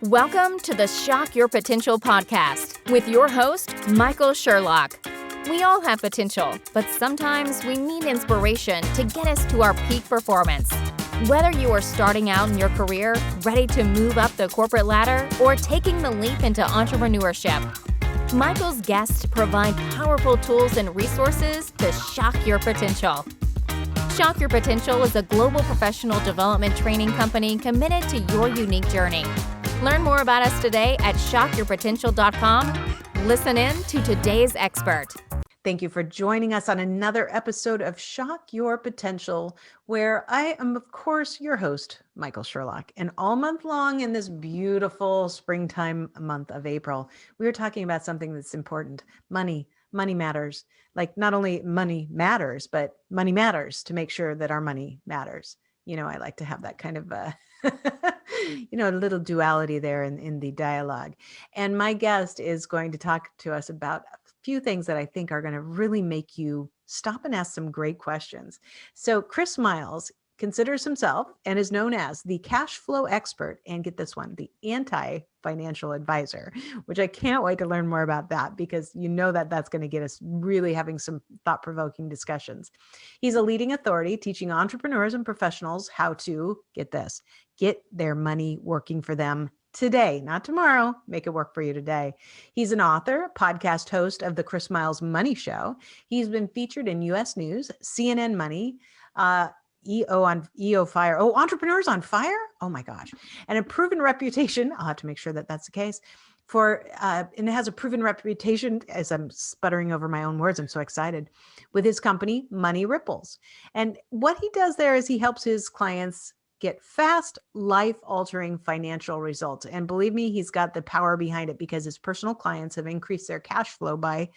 Welcome to the Shock Your Potential podcast with your host, Michael Sherlock. We all have potential, but sometimes we need inspiration to get us to our peak performance. Whether you are starting out in your career, ready to move up the corporate ladder, or taking the leap into entrepreneurship, Michael's guests provide powerful tools and resources to shock your potential. Shock Your Potential is a global professional development training company committed to your unique journey. Learn more about us today at shockyourpotential.com. Listen in to today's expert. Thank you for joining us on another episode of Shock Your Potential, where I am, of course, your host, Michael Sherlock. And all month long in this beautiful springtime month of April, we are talking about something that's important. Money. Money matters. Like, not only money matters, but money matters to make sure that our money matters. You know, I like to have that kind of a little duality there in the dialogue. And my guest is going to talk to us about a few things that I think are going to really make you stop and ask some great questions. So Chris Miles considers himself and is known as the cash flow expert, and get this one, the AntiFinancial Advisor, which I can't wait to learn more about that, because you know that that's going to get us really having some thought-provoking discussions. He's a leading authority teaching entrepreneurs and professionals how to, get this, get their money working for them today, not tomorrow. Make it work for you today. He's an author, podcast host of the Chris Miles Money Show. He's been featured in U.S. News, CNN Money, EO Fire. Oh, Entrepreneurs on Fire. Oh my gosh. And a proven reputation. I'll have to make sure that that's the case and it has a proven reputation, as I'm sputtering over my own words. I'm so excited, with his company, Money Ripples. And what he does there is he helps his clients get fast, life-altering financial results. And believe me, he's got the power behind it, because his personal clients have increased their cash flow by,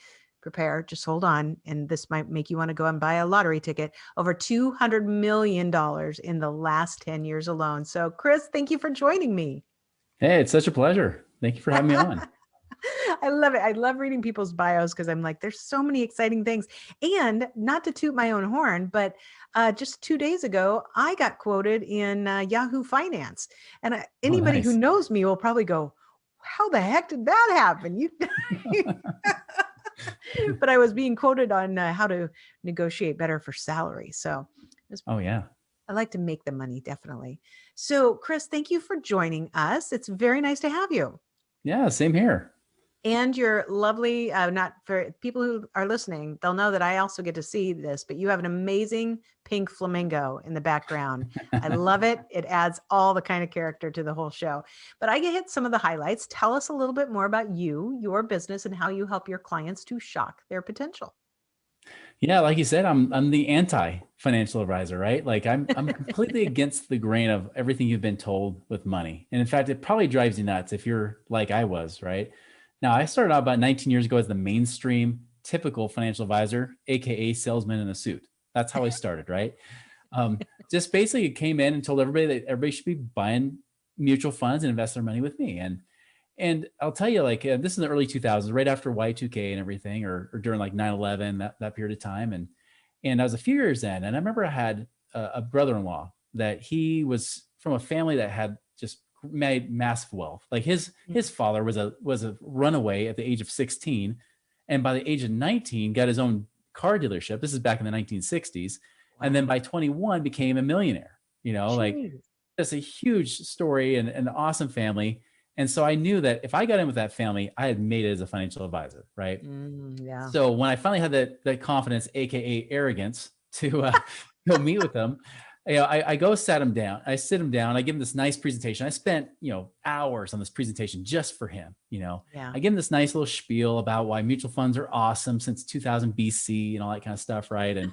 prepare, just hold on, and this might make you want to go and buy a lottery ticket, over $200 million in the last 10 years alone. So Chris, thank you for joining me. Hey, it's such a pleasure. Thank you for having me on. I love it. I love reading people's bios, because I'm like, there's so many exciting things. And not to toot my own horn, but just 2 days ago, I got quoted in Yahoo Finance. And anybody who knows me will probably go, how the heck did that happen? But I was being quoted on how to negotiate better for salary. So I like to make the money, definitely. So Chris, thank you for joining us. It's very nice to have you. Yeah, same here. And you're lovely. Not for people who are listening, they'll know that I also get to see this, but you have an amazing pink flamingo in the background. I love it. It adds all the kind of character to the whole show. But I get hit some of the highlights. Tell us a little bit more about you, your business, and how you help your clients to shock their potential. Yeah, like you said, I'm the anti-financial advisor, right? Like I'm completely against the grain of everything you've been told with money. And in fact, it probably drives you nuts if you're like I was, right? Now, I started out about 19 years ago as the mainstream typical financial advisor, AKA salesman in a suit. That's how I started, right? Just basically came in and told everybody that everybody should be buying mutual funds and invest their money with me. And I'll tell you, like, this is the early 2000s, right after Y2K and everything, or during like 9/11, that period of time. And I was a few years in, and I remember I had a brother-in-law that he was from a family that had just made massive wealth. Like his father was a runaway at the age of 16. And by the age of 19, got his own car dealership. This is back in the 1960s. Wow. And then by 21 became a millionaire, Jeez. Like that's a huge story and an awesome family. And so I knew that if I got in with that family, I had made it as a financial advisor, right? Yeah. So when I finally had that confidence, AKA arrogance, to go meet with them, I go sit him down. I give him this nice presentation. I spent, hours on this presentation just for him. Yeah. I give him this nice little spiel about why mutual funds are awesome since 2000 BC and all that kind of stuff, right? And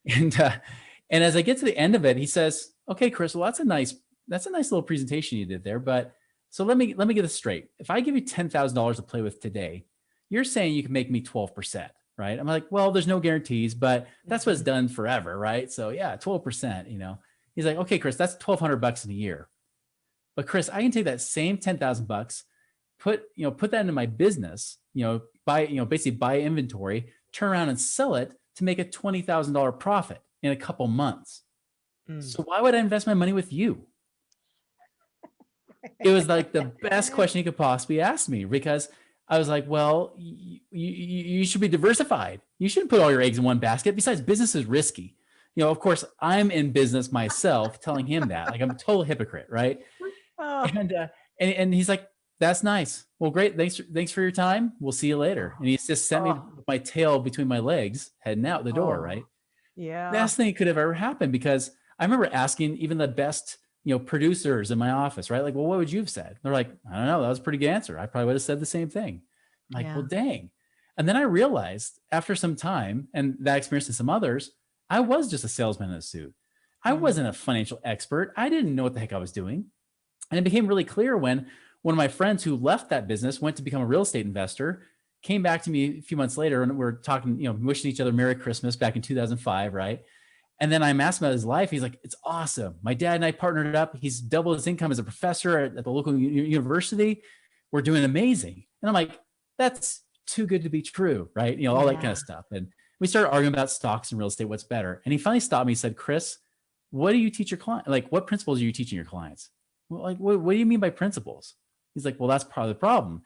and as I get to the end of it, he says, "Okay, Chris, well, that's a nice little presentation you did there, but." So let me get this straight. If I give you $10,000 to play with today, you're saying you can make me 12%, right? I'm like, well, there's no guarantees, but that's what's done forever, right? So yeah, 12%, He's like, okay, Chris, that's $1,200 in a year. But Chris, I can take that same $10,000, put that into my business, basically buy inventory, turn around and sell it to make a $20,000 profit in a couple months. So why would I invest my money with you? It was like the best question he could possibly ask me, because I was like, well, you should be diversified. You shouldn't put all your eggs in one basket. Besides, business is risky. Of course, I'm in business myself, telling him that. Like, I'm a total hypocrite, right? Oh, And he's like, that's nice. Well, great. Thanks for your time. We'll see you later. And he's just sent me oh, with my tail between my legs, heading out the door, oh, right? yeah. Best thing that could have ever happened, because I remember asking even the best, producers in my office, right? Like, well, what would you have said? They're like, I don't know. That was a pretty good answer. I probably would have said the same thing. I'm like, Yeah. well, dang. And then I realized after some time, and that experience and some others, I was just a salesman in a suit. I Mm. wasn't a financial expert. I didn't know what the heck I was doing. And it became really clear when one of my friends who left that business, went to become a real estate investor, came back to me a few months later, and we're talking, wishing each other Merry Christmas back in 2005, right? And then I'm asking about his life. He's like, it's awesome. My dad and I partnered up. He's doubled his income as a professor at the local university. We're doing amazing. And I'm like, that's too good to be true, right? All that kind of stuff. And we started arguing about stocks and real estate, what's better. And he finally stopped me and said, Chris, what do you teach your client? Like, what principles are you teaching your clients? Well, like, what do you mean by principles? He's like, well, that's part of the problem.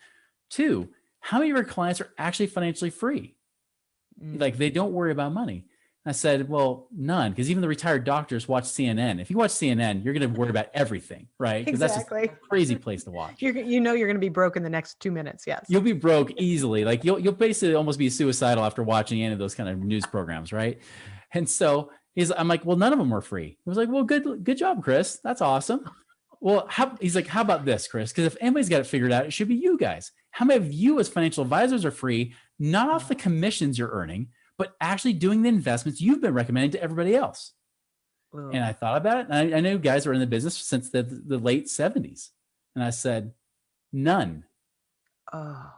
2, how many of your clients are actually financially free? Like, they don't worry about money. I said, well, none, because even the retired doctors watch CNN. If you watch CNN, you're going to worry about everything, right? Because Exactly. that's just a crazy place to watch. You're going to be broke in the next 2 minutes. Yes. You'll be broke easily. Like, you'll basically almost be suicidal after watching any of those kind of news programs, right? And so I'm like, well, none of them were free. He was like, well, good job, Chris. That's awesome. Well, he's like, how about this, Chris? Because if anybody's got it figured out, it should be you guys. How many of you as financial advisors are free, not off the commissions you're earning, but actually doing the investments you've been recommending to everybody else? Whoa. And I thought about it. And I knew guys who were in the business since the late 70s. And I said, none. Oh,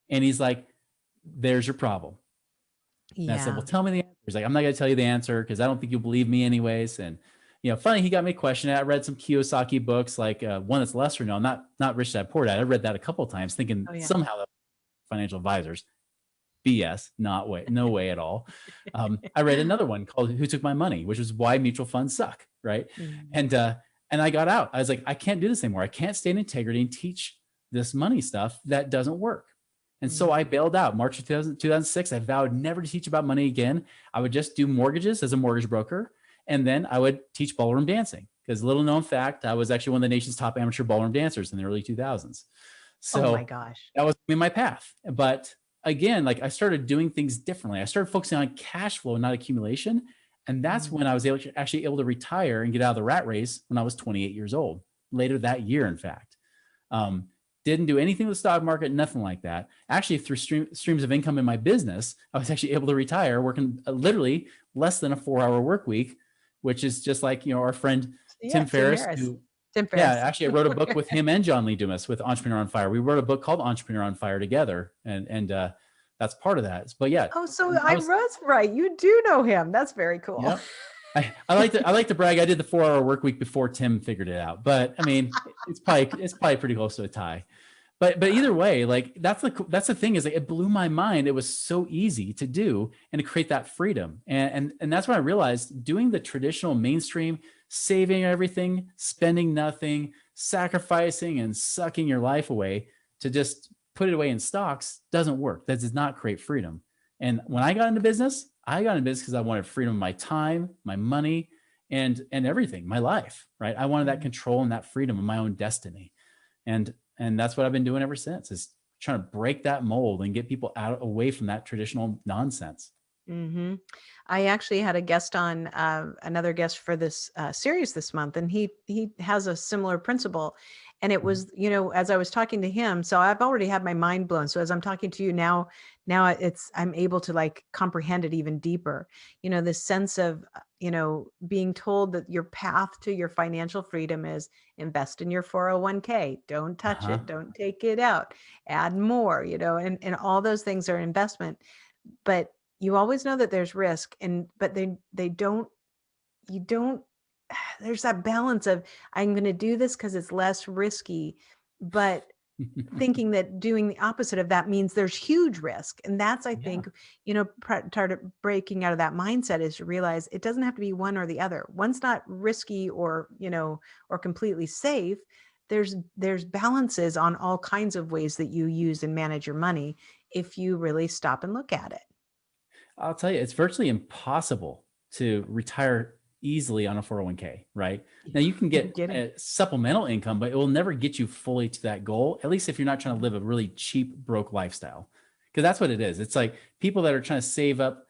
And he's like, there's your problem. And I said, well, tell me the answer. He's like, I'm not going to tell you the answer because I don't think you'll believe me anyways. And, funny, he got me questioning it. I read some Kiyosaki books, like one that's lesser known, not Rich Dad Poor Dad. I read that a couple of times thinking somehow that financial advisors. BS, no way at all. I read another one called Who Took My Money, which is why mutual funds suck, right? Mm-hmm. And I got out. I was like, I can't do this anymore. I can't stay in integrity and teach this money stuff that doesn't work. And so I bailed out. March of 2006, I vowed never to teach about money again. I would just do mortgages as a mortgage broker. And then I would teach ballroom dancing, because little known fact, I was actually one of the nation's top amateur ballroom dancers in the early 2000s. So oh my gosh, that was my path. But again, like, I started doing things differently. I started focusing on cash flow, not accumulation. And that's when I was actually able to retire and get out of the rat race when I was 28 years old, later that year, in fact. Didn't do anything with the stock market, nothing like that. Actually, through streams of income in my business, I was actually able to retire working literally less than a 4-hour work week, which is just like, our friend Tim Ferriss. Tim Ferriss. Yeah, actually, I wrote a book with him and John Lee Dumas with Entrepreneur on Fire. We wrote a book called Entrepreneur on Fire together, and that's part of that. But yeah. Oh, so I was right. You do know him. That's very cool. Yep. I like to brag. I did the 4-hour work week before Tim figured it out. But I mean, it's probably pretty close to a tie. But either way, like, that's the thing, is like, it blew my mind. It was so easy to do and to create that freedom. And that's when I realized doing the traditional mainstream, saving everything, spending nothing, sacrificing and sucking your life away to just put it away in stocks doesn't work. That does not create freedom. And when I got into business because I wanted freedom of my time, my money, and everything, my life, right? I wanted that control and that freedom of my own destiny. And that's what I've been doing ever since, is trying to break that mold and get people away from that traditional nonsense. Mm-hmm. I actually had a guest on, another guest for this series this month, and he has a similar principle. And it was, as I was talking to him, so I've already had my mind blown. So as I'm talking to you now I'm able to, like, comprehend it even deeper. This sense of, being told that your path to your financial freedom is invest in your 401k, don't touch it, don't take it out, add more, and all those things are investment. But you always know that there's risk, but you don't, there's that balance of, I'm going to do this because it's less risky, but thinking that doing the opposite of that means there's huge risk. And that's, I think, part of breaking out of that mindset is to realize it doesn't have to be one or the other. One's not risky or completely safe, there's balances on all kinds of ways that you use and manage your money if you really stop and look at it. I'll tell you, it's virtually impossible to retire easily on a 401k, right? Now you can No get kidding. a supplemental income, but it will never get you fully to that goal, at least if you're not trying to live a really cheap, broke lifestyle. Because that's what it is. It's like people that are trying to save up,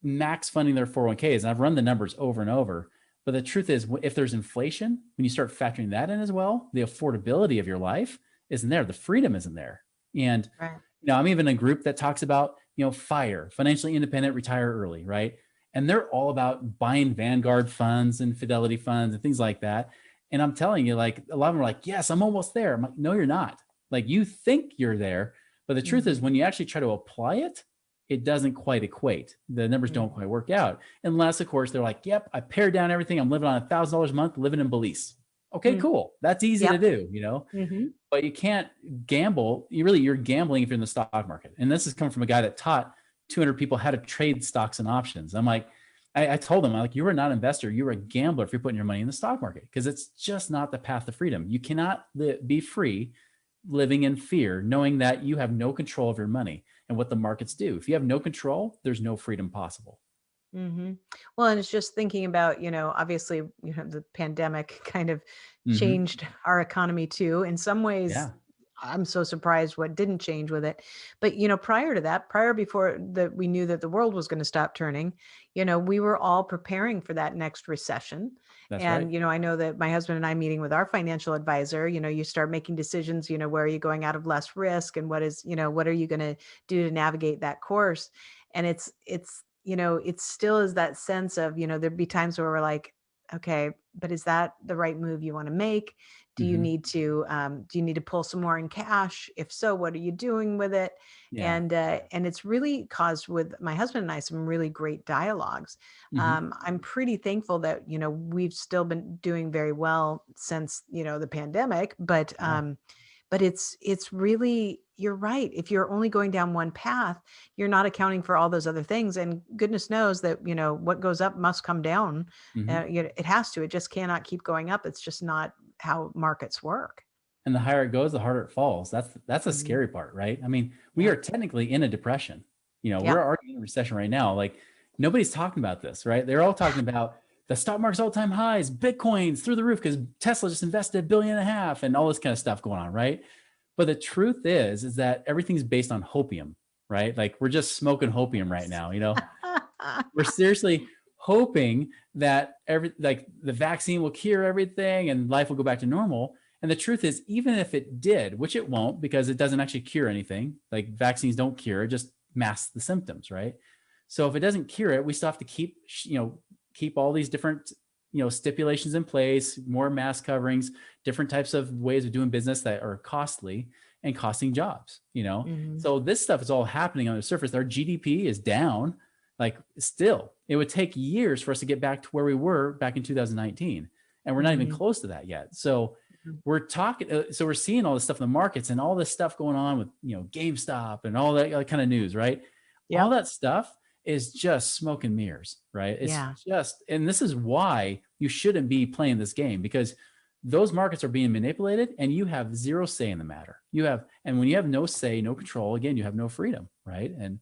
max funding their 401ks. And I've run the numbers over and over. But the truth is, if there's inflation, when you start factoring that in as well, the affordability of your life isn't there. The freedom isn't there. And Right. I'm even in a group that talks about, FIRE, financially independent, retire early, right? And they're all about buying Vanguard funds and Fidelity funds and things like that. And I'm telling you, like, a lot of them are like, yes, I'm almost there. I'm like, no, you're not. Like, you think you're there. But the truth is, when you actually try to apply it, it doesn't quite equate. The numbers don't quite work out. Unless, of course, they're like, yep, I pared down everything. I'm living on $1,000 a month, living in Belize. Okay, cool. That's easy to do, but you can't gamble. You're gambling if you're in the stock market. And this is coming from a guy that taught 200 people how to trade stocks and options. I'm like, I told him, you are not an investor. You're a gambler if you're putting your money in the stock market, because it's just not the path to freedom. You cannot be free living in fear, knowing that you have no control of your money and what the markets do. If you have no control, there's no freedom possible. Well, and it's just thinking about, obviously, the pandemic kind of changed our economy too. In some ways, Yeah. I'm so surprised what didn't change with it. But, prior to that, before that, we knew that the world was going to stop turning, we were all preparing for that next recession. That's And, right. I know that my husband and I meeting with our financial advisor, you start making decisions, where are you going out of less risk, and what are you going to do to navigate that course? And it's, it still is that sense of, there'd be times where we're like, okay, but is that the right move you want to make? Do you need to pull some more in cash? If so, what are you doing with it? Yeah. And it's really caused, with my husband and I, some really great dialogues. I'm pretty thankful that, we've still been doing very well since, the pandemic, but it's really, you're right. If you're only going down one path, you're not accounting for all those other things. And goodness knows that, what goes up must come down. It has to. It just cannot keep going up. It's just not how markets work. And the higher it goes, the harder it falls. That's a Mhm. scary part, right? I mean, we Yeah. are technically in a depression. Yeah. We're already in a recession right now. Like, nobody's talking about this, right? They're all talking about the stock market's all-time highs, Bitcoin's through the roof because Tesla just invested $1.5 billion and all this kind of stuff going on, right? But the truth is that everything's based on hopium, right? Like, we're just smoking hopium right now. We're seriously hoping that the vaccine will cure everything and life will go back to normal. And the truth is, even if it did, which it won't, because it doesn't actually cure anything, like vaccines don't cure, it just masks the symptoms, right? So if it doesn't cure it, we still have to keep all these different, stipulations in place, more mask coverings, different types of ways of doing business that are costly and costing jobs, So this stuff is all happening on the surface. Our GDP is down. Like, still, it would take years for us to get back to where we were back in 2019. And we're not even close to that yet. So we're seeing all this stuff in the markets and all this stuff going on with, GameStop and all that kind of news, right? Yeah. All that stuff is just smoke and mirrors, right? It's and this is why you shouldn't be playing this game, because those markets are being manipulated and you have zero say in the matter. And when you have no say, no control, again, you have no freedom, right? And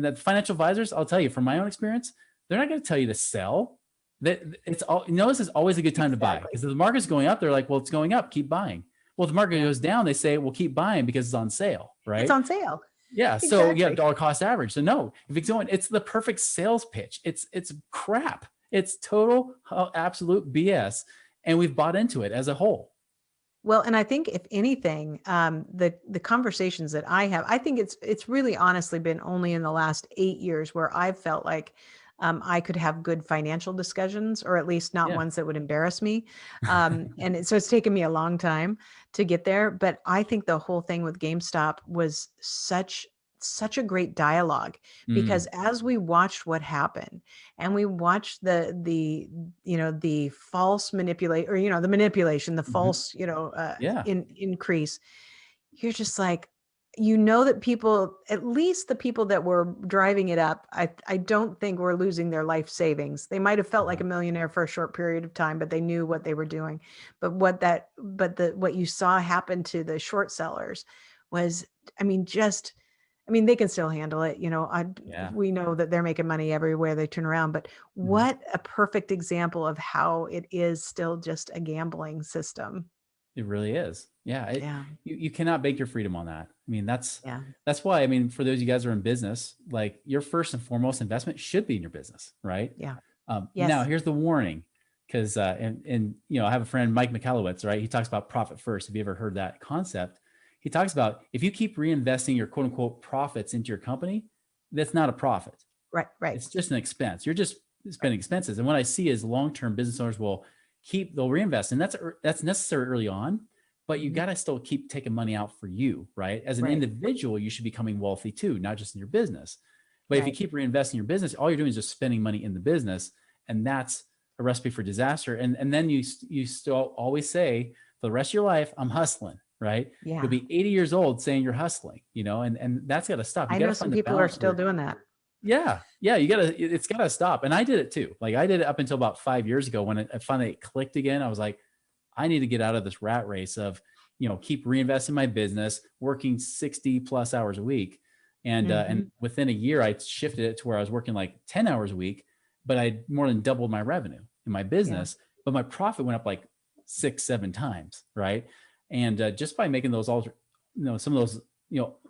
the financial advisors, I'll tell you from my own experience, they're not going to tell you to sell. That it's all, this is always a good time to buy, because if the market's going up, they're like, well, it's going up, keep buying. Well, if the market goes down, they say, well, keep buying because it's on sale, right? It's on sale. Yeah. So you have dollar cost average. So no, if it's going, it's the perfect sales pitch. It's crap. It's total absolute BS. And we've bought into it as a whole. Well, and I think if anything, the conversations that I have, I think it's really honestly been only in the last 8 years where I've felt like I could have good financial discussions, or at least not ones that would embarrass me. So it's taken me a long time to get there. But I think the whole thing with GameStop was such a great dialogue, because as we watched what happened, and we watched the false manipulate, or the manipulation, the false, increase, you're just like, you know that people, at least the people that were driving it up, I don't think were losing their life savings. They might have felt like a millionaire for a short period of time, but they knew what they were doing. But what you saw happen to the short sellers was, I mean, they can still handle it. Yeah. We know that they're making money everywhere they turn around, but Mhm. what a perfect example of how it is still just a gambling system. It really is. Yeah. Yeah. You cannot bake your freedom on that. I mean, Yeah. that's why, I mean, for those of you guys who are in business, like your first and foremost investment should be in your business, right? Yeah. Now Yes. here's the warning. Cause, and, I have a friend, Mike McAllowitz, right? He talks about profit first. Have you ever heard that concept? He talks about if you keep reinvesting your quote unquote profits into your company, that's not a profit. Right. Right. It's just an expense. You're just spending expenses. And what I see is long-term business owners they'll reinvest, and that's necessary early on, but you Mhm. got to still keep taking money out for you, right? As an Right. individual, you should be becoming wealthy too, not just in your business. But if you Right. keep reinvesting in your business, all you're doing is just spending money in the business, and that's a recipe for disaster. And then you still always say for the rest of your life, I'm hustling, right? You'll Yeah. be 80 years old saying you're hustling, and that's got to stop. You I got know to some find the people are balance still where doing that. yeah. It's gotta stop. And I did it too. Like I did it up until about 5 years ago when it finally clicked again. I was like, I need to get out of this rat race of, keep reinvesting in my business, working 60 plus hours a week. And Mhm. within a year, I shifted it to where I was working like 10 hours a week, but I more than doubled my revenue in my Yeah. business, but my profit went up like 6, 7 times. Right. And just by making those some of those,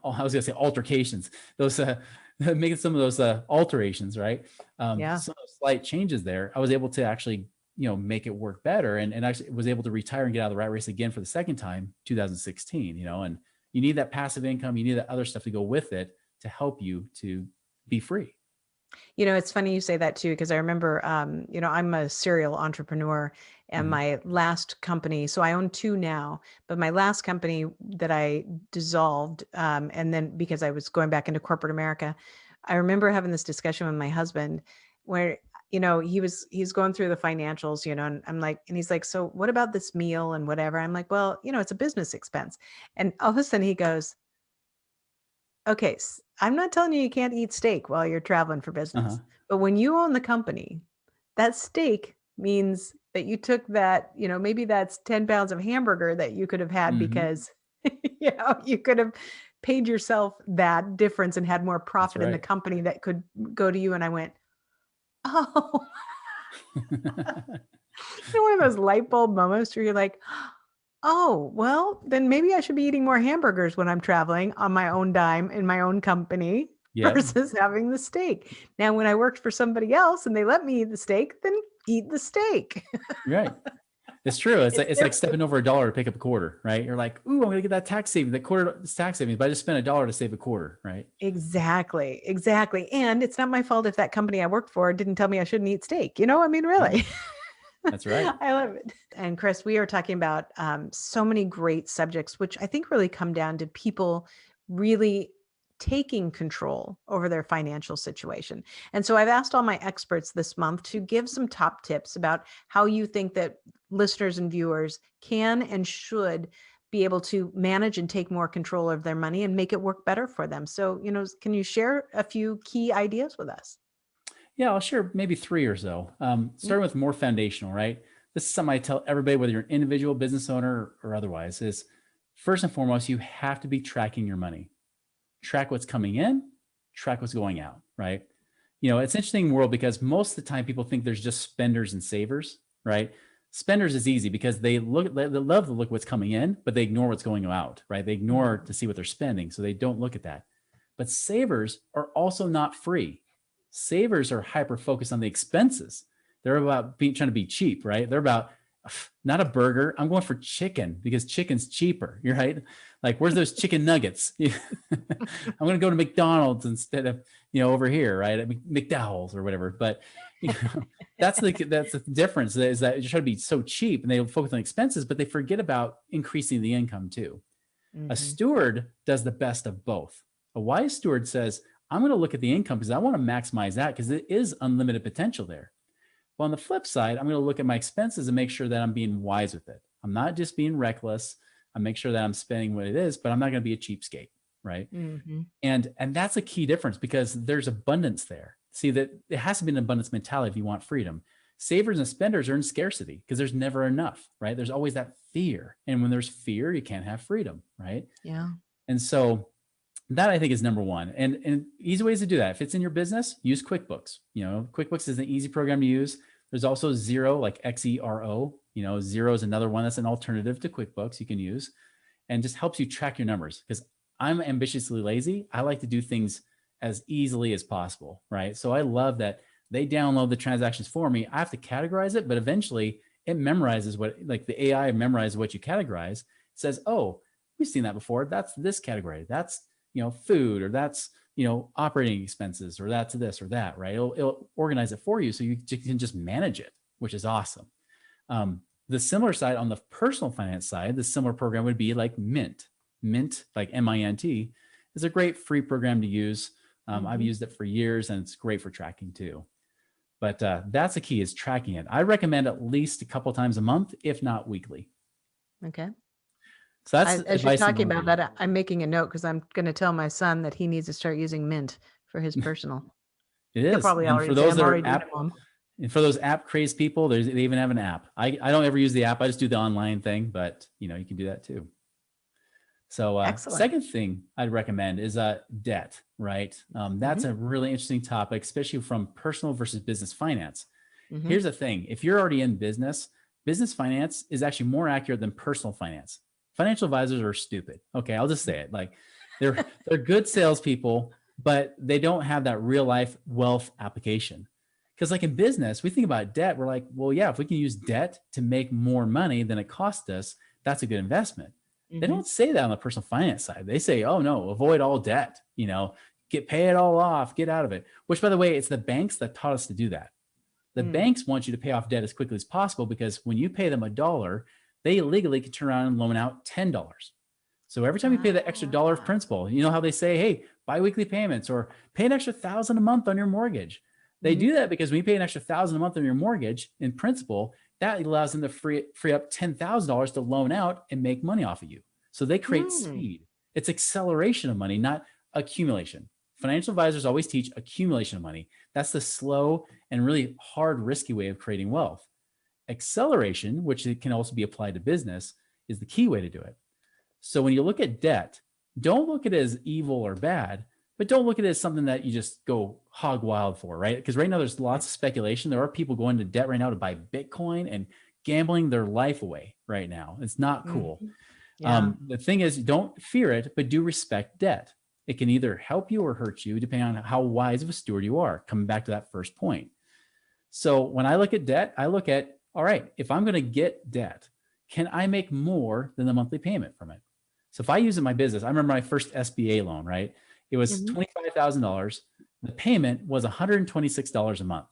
I was gonna say altercations, those, making some of those alterations, right? Yeah. Some of those slight changes there, I was able to actually, make it work better, and actually was able to retire and get out of the rat race again for the second time, 2016. And you need that passive income, you need that other stuff to go with it to help you to be free. It's funny you say that too, because I remember, I'm a serial entrepreneur, and Mhm. my last company, so I own two now, but my last company that I dissolved, and then because I was going back into corporate America, I remember having this discussion with my husband where, he's going through the financials, and I'm like, and he's like, so what about this meal and whatever? I'm like, well, it's a business expense. And all of a sudden he goes, okay, I'm not telling you can't eat steak while you're traveling for Uh-huh. business, but when you own the company, that steak means that you took that, maybe that's 10 pounds of hamburger that you could have had Hmm. because, you could have paid yourself that difference and had more That's profit in the right. company that could go to you. And I went, oh, one of those light bulb moments where you're like, oh, well, then maybe I should be eating more hamburgers when I'm traveling on my own dime in my own company Yep. versus having the steak. Now, when I worked for somebody else and they let me eat the steak, then eat the steak. Right. It's true. It's It's like different. stepping over a dollar to pick up a quarter, right? You're like, ooh, I'm gonna get that tax savings, that quarter is tax savings, but I just spent a dollar to save a quarter, right? Exactly. Exactly. And it's not my fault if that company I worked for didn't tell me I shouldn't eat steak. I mean, Right. really. That's right. I love it. And Chris, we are talking about so many great subjects, which I think really come down to people really taking control over their financial situation. And so I've asked all my experts this month to give some top tips about how you think that listeners and viewers can and should be able to manage and take more control of their money and make it work better for them. So, can you share a few key ideas with us? Yeah, I'll share maybe three or so. Yeah. Starting with more foundational, right? This is something I tell everybody, whether you're an individual business owner or otherwise, is first and foremost, you have to be tracking your money. Track what's coming in, track what's going out, right? It's an interesting world because most of the time people think there's just spenders and savers, right? Spenders is easy because they love to look what's coming in, but they ignore what's going out, right? They ignore Mhm. to see what they're spending. So they don't look at that. But savers are also not free. Savers are hyper focused on the expenses. They're about trying to be cheap, right? They're about not a burger. I'm going for chicken because chicken's cheaper. You're right. Like, where's those chicken nuggets? I'm going to go to McDonald's instead of, over here, right? At McDowell's or whatever. But that's the difference is that you try to be so cheap and they focus on expenses, but they forget about increasing the income too. A Mhm. steward does the best of both. A wise steward says, I'm going to look at the income because I want to maximize that because it is unlimited potential there. But on the flip side, I'm going to look at my expenses and make sure that I'm being wise with it. I'm not just being reckless. I make sure that I'm spending what it is, but I'm not going to be a cheapskate. right? Mm-hmm. And that's a key difference because there's abundance there. See, that it has to be an abundance mentality if you want freedom. Savers and spenders are in scarcity because there's never enough, right? There's always that fear. And when there's fear, you can't have freedom, right? Yeah. And so that I think is number one. And easy ways to do that. If it's in your business, use QuickBooks. QuickBooks is an easy program to use. There's also Xero, like Xero. Xero is another one that's an alternative to QuickBooks you can use and just helps you track your numbers because I'm ambitiously lazy. I like to do things as easily as possible, right? So I love that they download the transactions for me. I have to categorize it, but eventually it memorizes like the AI memorizes what you categorize. It says, oh, we've seen that before. That's this category. That's, food, or that's, operating expenses, or that's this or that, right? It'll organize it for you so you can just manage it, which is awesome. The similar side on the personal finance side, the similar program would be like Mint. Mint, like MINT, is a great free program to use. I've used it for years and it's great for tracking too. But that's the key, is tracking it. I recommend at least a couple times a month, if not weekly. Okay. So that's as you're talking about that, I'm making a note because I'm going to tell my son that he needs to start using Mint for his personal. It is. He'll probably And already for those say, that I'm are already doing it, Mom. and for those app crazed people, they even have an app. I don't ever use the app. I just do the online thing, but you can do that too. So second thing I'd recommend is debt, right? That's a really interesting topic, especially from personal versus business finance. Here's the thing. If you're already in business finance is actually more accurate than personal finance. Financial advisors are stupid. Okay, I'll just say it. Like they're good salespeople, but they don't have that real life wealth application. Because like in business, we think about debt. We're like, well, yeah, if we can use debt to make more money than it cost us, that's a good investment. They don't say that on the personal finance side. They say, oh no, avoid all debt, pay it all off, get out of it. Which by the way, it's the banks that taught us to do that. The banks want you to pay off debt as quickly as possible because when you pay them $1, they legally can turn around and loan out $10. So every time you pay the extra $1 of principal, you know how they say, hey, biweekly payments or pay an extra $1,000 a month on your mortgage. They do that because when you pay an extra $1,000 a month on your mortgage in principal, that allows them to free up $10,000 to loan out and make money off of you. So they create speed. It's acceleration of money, not accumulation. Financial advisors always teach accumulation of money. That's the slow and really hard, risky way of creating wealth. Acceleration, which it can also be applied to business, is the key way to do it. So when you look at debt, don't look at it as evil or bad, but don't look at it as something that you just go hog wild for, right? Because right now there's lots of speculation. There are people going to debt right now to buy Bitcoin and gambling their life away right now. It's not cool. Yeah. The thing is, don't fear it, but do respect debt. It can either help you or hurt you depending on how wise of a steward you are. Coming back to that first point. So when I look at debt, I look at, all right, if I'm going to get debt, can I make more than the monthly payment from it? So if I use it in my business, I remember my first SBA loan, right? It was $25,000. The payment was $126 a month.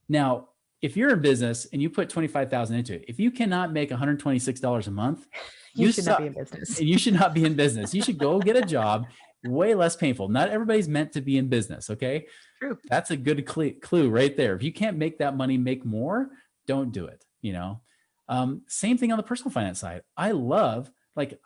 Now, if you're in business and you put $25,000 into it, if you cannot make $126 a month, you should not be in business. You should not be in business. You should go get a job, way less painful. Not everybody's meant to be in business. Okay. True. That's a good clue right there. If you can't make that money make more, don't do it. Same thing on the personal finance side. I love, like,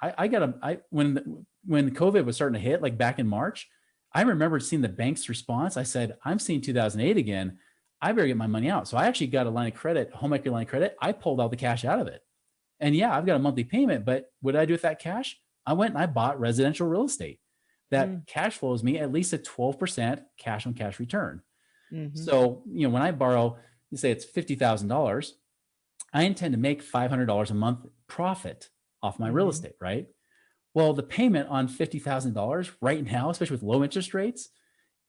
when COVID was starting to hit, like back in March, I remember seeing the bank's response. I said, I'm seeing 2008 again. I better get my money out. So I actually got a line of credit, home equity line of credit. I pulled all the cash out of it. And yeah, I've got a monthly payment, but what did I do with that cash? I went and I bought residential real estate that cash flows me at least a 12% cash on cash return. So, when I borrow, you say it's $50,000, I intend to make $500 a month profit off my real estate, right? Well, the payment on $50,000 right now, especially with low interest rates,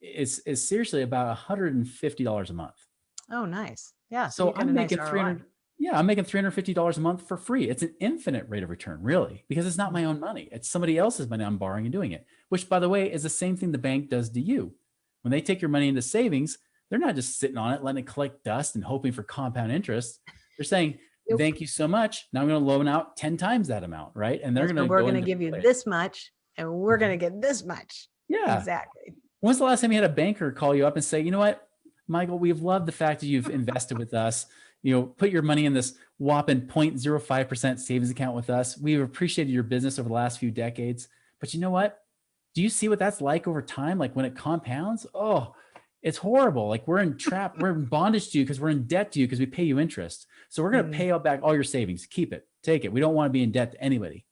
is seriously about $150 a month. Oh, nice. Yeah. So I'm making I'm making $350 a month for free. It's an infinite rate of return, really, because it's not my own money. It's somebody else's money I'm borrowing and doing it, which, by the way, is the same thing the bank does to you. When they take your money into savings, they're not just sitting on it, letting it collect dust and hoping for compound interest. They're saying, thank you so much. Now I'm going to loan out 10 times that amount, right? And we're going to give you this much and we're going to get this much. Yeah, exactly. When's the last time you had a banker call you up and say, you know what, Michael, we've loved the fact that you've invested with us. Put your money in this whopping 0.05% savings account with us. We've appreciated your business over the last few decades. But you know what? Do you see what that's like over time? Like when it compounds, oh, it's horrible. Like we're in bondage to you because we're in debt to you because we pay you interest. So we're going to pay out back all your savings. Keep it, take it. We don't want to be in debt to anybody.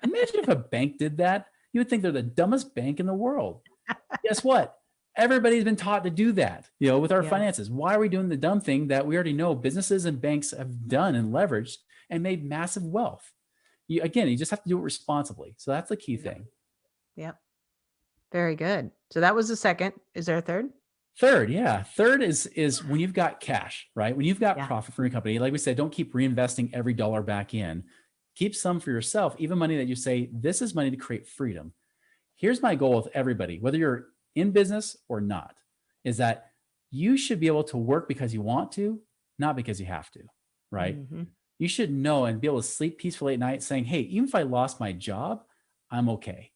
Imagine if a bank did that. You would think they're the dumbest bank in the world. Guess what? Everybody's been taught to do that, with our finances. Why are we doing the dumb thing that we already know businesses and banks have done and leveraged and made massive wealth? You just have to do it responsibly. So that's the key thing. Yep. Very good. So that was the second. Is there a third? Third, yeah. Third is when you've got cash, right? When you've got profit from your company, like we said, don't keep reinvesting every dollar back in. Keep some for yourself, even money that you say, this is money to create freedom. Here's my goal with everybody, whether you're in business or not, is that you should be able to work because you want to, not because you have to, right? You should know and be able to sleep peacefully at night saying, hey, even if I lost my job, I'm okay.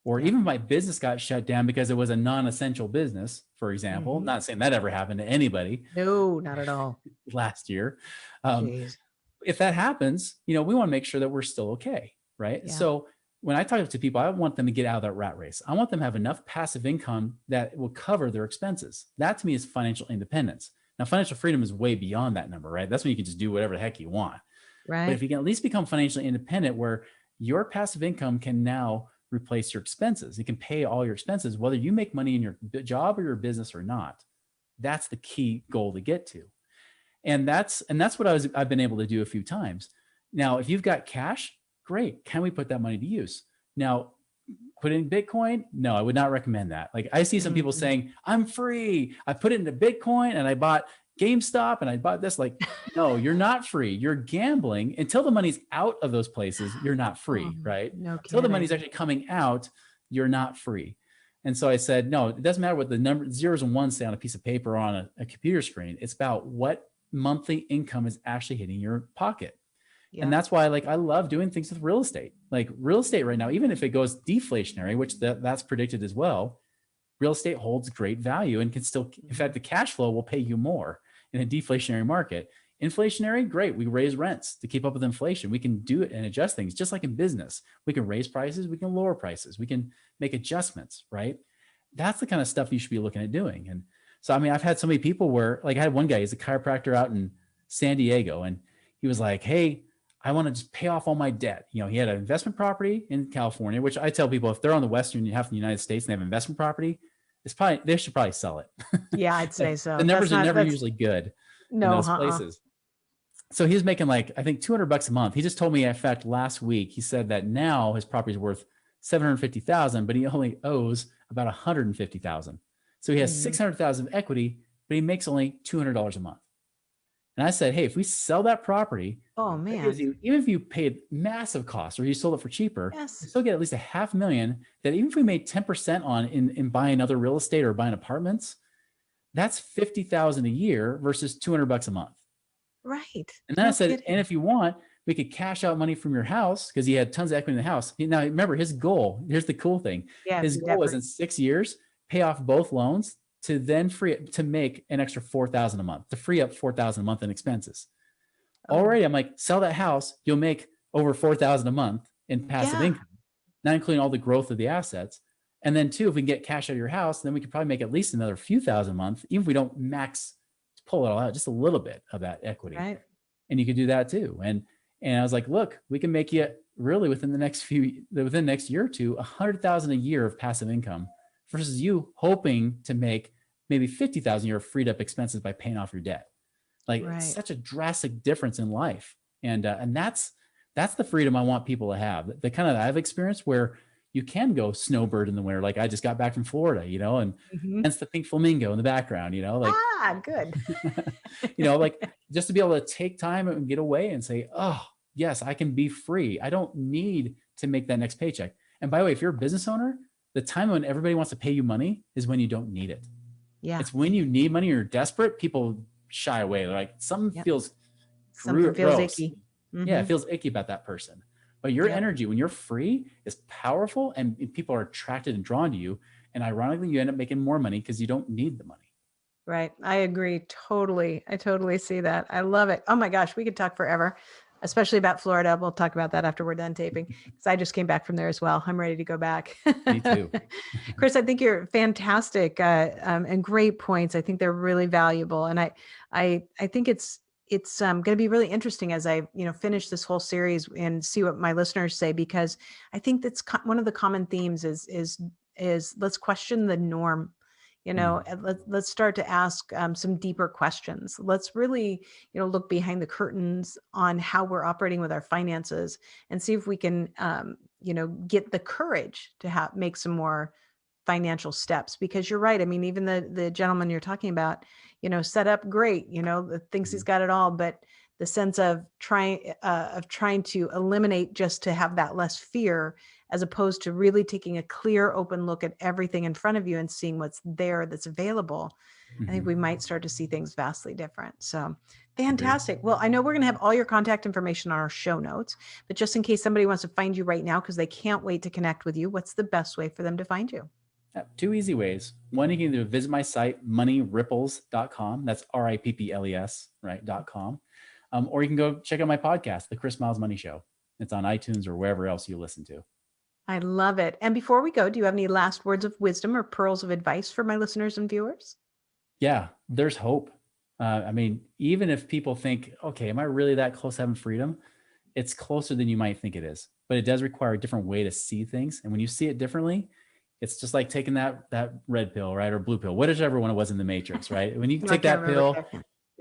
Or even if my business got shut down because it was a non-essential business, for example, not saying that ever happened to anybody. No, not at all. Last year. If that happens, we want to make sure that we're still okay, right? Yeah. So when I talk to people, I want them to get out of that rat race. I want them to have enough passive income that will cover their expenses. That to me is financial independence. Now, financial freedom is way beyond that number, right? That's when you can just do whatever the heck you want. Right. But if you can at least become financially independent where your passive income can now replace your expenses, it can pay all your expenses, whether you make money in your job or your business or not. That's the key goal to get to. And that's what I've been able to do a few times. Now, if you've got cash, great. Can we put that money to use? Now, put it in Bitcoin? No, I would not recommend that. Like I see some people saying, I'm free. I put it into Bitcoin and I bought GameStop and I bought this. Like, no, you're not free. You're gambling until the money's out of those places. You're not free, right? No kidding. Until the money's actually coming out, you're not free. And so I said, no, it doesn't matter what the number zeros and ones say on a piece of paper or on a computer screen. It's about what monthly income is actually hitting your pocket. Yeah. And that's why I love doing things with real estate. Like real estate right now, even if it goes deflationary, which that's predicted as well, real estate holds great value and can still, in fact, the cash flow will pay you more in a deflationary market. Inflationary, great. We raise rents to keep up with inflation. We can do it and adjust things just like in business. We can raise prices. We can lower prices. We can make adjustments, right? That's the kind of stuff you should be looking at doing. And so, I mean, I've had so many people where I had one guy, he's a chiropractor out in San Diego. And he was like, hey, I want to just pay off all my debt. He had an investment property in California, which I tell people if they're on the Western half of the United States and they have investment property, they should probably sell it. Yeah, I'd say so. The numbers are never usually good in those places. So he was making I think $200 a month. He just told me, in fact, last week, he said that now his property is worth $750,000, but he only owes about $150,000. So he has $600,000 of equity, but he makes only $200 a month. And I said, hey, if we sell that property, even if you paid massive costs or you sold it for cheaper, you still get at least $500,000 that even if we made 10% on in buying other real estate or buying apartments, that's $50,000 a year versus $200 a month. Right. And then I said, and if you want, we could cash out money from your house because he had tons of equity in the house. Now, remember his goal, here's the cool thing. Yeah, his goal was in 6 years, pay off both loans to then to make an extra $4,000 a month, to free up $4,000 a month in expenses. Already, I'm like, sell that house, you'll make over $4,000 a month in passive income, not including all the growth of the assets. And then two, if we can get cash out of your house, then we could probably make at least another few thousand a month, even if we don't pull it all out, just a little bit of that equity. Right. And you could do that too. And I was like, look, we can make you really within the next year or two, $100,000 a year of passive income versus you hoping to make maybe $50,000 a year of freed up expenses by paying off your debt. It's such a drastic difference in life. And that's the freedom I want people to have. The kind of I've experienced where you can go snowbird in the winter. Like I just got back from Florida, and hence the pink flamingo in the background, good. Just to be able to take time and get away and say, oh yes, I can be free. I don't need to make that next paycheck. And by the way, if you're a business owner, the time when everybody wants to pay you money is when you don't need it. Yeah. It's when you need money or you're desperate, people shy away. They're like, something feels icky. Yeah, it feels icky about that person. But your energy, when you're free, is powerful and people are attracted and drawn to you. And ironically, you end up making more money because you don't need the money. Right. I agree. Totally. I totally see that. I love it. Oh my gosh, we could talk forever. especially about Florida. We'll talk about that after we're done taping, because I just came back from there as well. I'm ready to go back. Me too. Chris, I think you're fantastic and great points. I think they're really valuable. And I think it's going to be really interesting as I, finish this whole series and see what my listeners say, because I think that's one of the common themes is let's question the norm. Let's start to ask some deeper questions. Let's really, look behind the curtains on how we're operating with our finances and see if we can, get the courage to make some more financial steps. Because you're right. I mean, even the gentleman you're talking about, set up great, thinks he's got it all, but the sense of trying to eliminate just to have that less fear, as opposed to really taking a clear, open look at everything in front of you and seeing what's there that's available. I think we might start to see things vastly different. So fantastic. Well, I know we're going to have all your contact information on our show notes, but just in case somebody wants to find you right now because they can't wait to connect with you, what's the best way for them to find you? Two easy ways. One, you can either visit my site, moneyripples.com. That's RIPPLES, right? .com. Or you can go check out my podcast, The Chris Miles Money Show. It's on iTunes or wherever else you listen to. I love it. And before we go, do you have any last words of wisdom or pearls of advice for my listeners and viewers? Yeah, there's hope. Even if people think, okay, am I really that close to having freedom? It's closer than you might think it is, but it does require a different way to see things. And when you see it differently, it's just like taking that red pill, right? Or blue pill, whichever one it was in the Matrix, right? When you take that pill,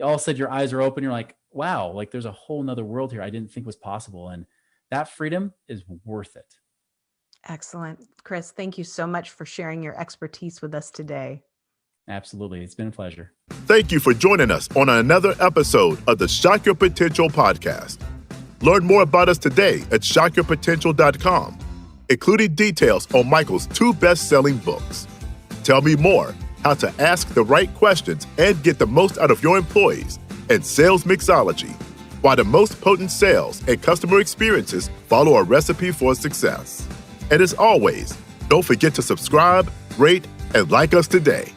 all of a sudden your eyes are open. You're like, wow, like there's a whole nother world here I didn't think was possible. And that freedom is worth it. Excellent. Chris, thank you so much for sharing your expertise with us today. Absolutely. It's been a pleasure. Thank you for joining us on another episode of the Shock Your Potential podcast. Learn more about us today at shockyourpotential.com, including details on Michael's 2 best-selling books. Tell me more, how to ask the right questions and get the most out of your employees, and sales mixology, why the most potent sales and customer experiences follow a recipe for success. And as always, don't forget to subscribe, rate, and like us today.